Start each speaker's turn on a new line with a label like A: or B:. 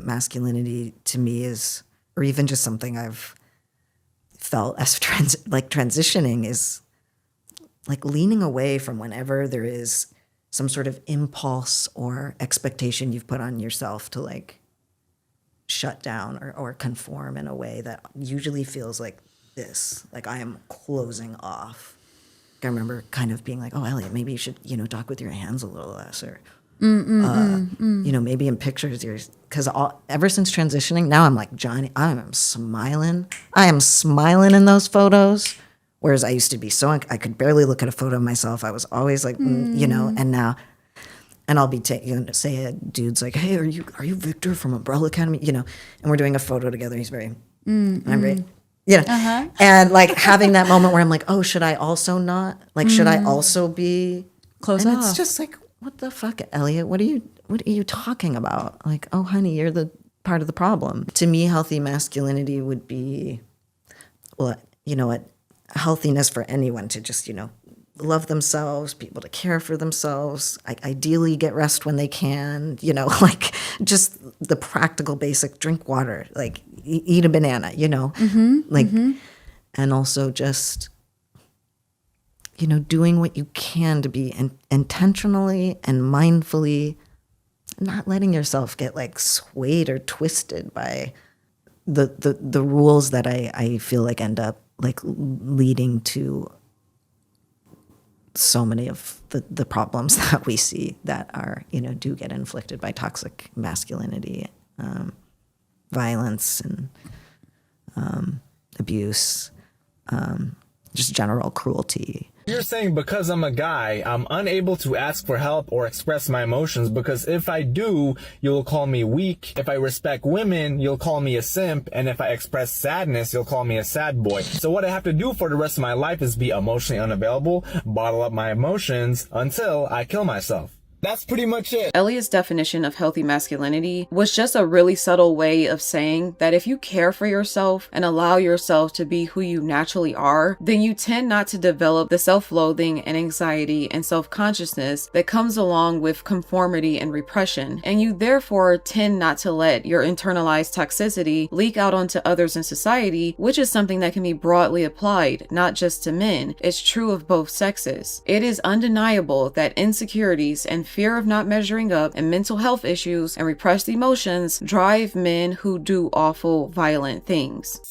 A: masculinity to me is, or even just something I've felt as transitioning, is like leaning away from whenever there is some sort of impulse or expectation you've put on yourself to like shut down or conform in a way that usually feels like this, like I am closing off. I remember kind of being like, oh, Elliot, maybe you should, talk with your hands a little less, or, maybe in pictures, because ever since transitioning, now I'm like, Johnny, I am smiling in those photos. Whereas I used to be I could barely look at a photo of myself. I was always like, and now, and I'll be say a dude's like, hey, are you Victor from Umbrella Academy? And we're doing a photo together. He's very, I'm very, and like having that moment where I'm like, oh, should I also not? Like, should I also be
B: close
A: off?
B: It's
A: just like, what the fuck, Elliot? What are you talking about? Like, oh, honey, you're the part of the problem. To me, healthy masculinity would be, well, what? Healthiness for anyone to just, love themselves, be able to care for themselves, ideally get rest when they can, like just the practical basic, drink water, like eat a banana, and also just, doing what you can to be intentionally and mindfully not letting yourself get like swayed or twisted by the rules that I feel like end up like leading to so many of the problems that we see that are, do get inflicted by toxic masculinity, violence and abuse, just general cruelty.
C: You're saying because I'm a guy, I'm unable to ask for help or express my emotions because if I do, you'll call me weak. If I respect women, you'll call me a simp. And if I express sadness, you'll call me a sad boy. So what I have to do for the rest of my life is be emotionally unavailable, bottle up my emotions until I kill myself. That's pretty much it.
B: Elliot's definition of healthy masculinity was just a really subtle way of saying that if you care for yourself and allow yourself to be who you naturally are, then you tend not to develop the self-loathing and anxiety and self-consciousness that comes along with conformity and repression. And you therefore tend not to let your internalized toxicity leak out onto others in society, which is something that can be broadly applied, not just to men. It's true of both sexes. It is undeniable that insecurities and fear of not measuring up and mental health issues and repressed emotions drive men who do awful, violent things.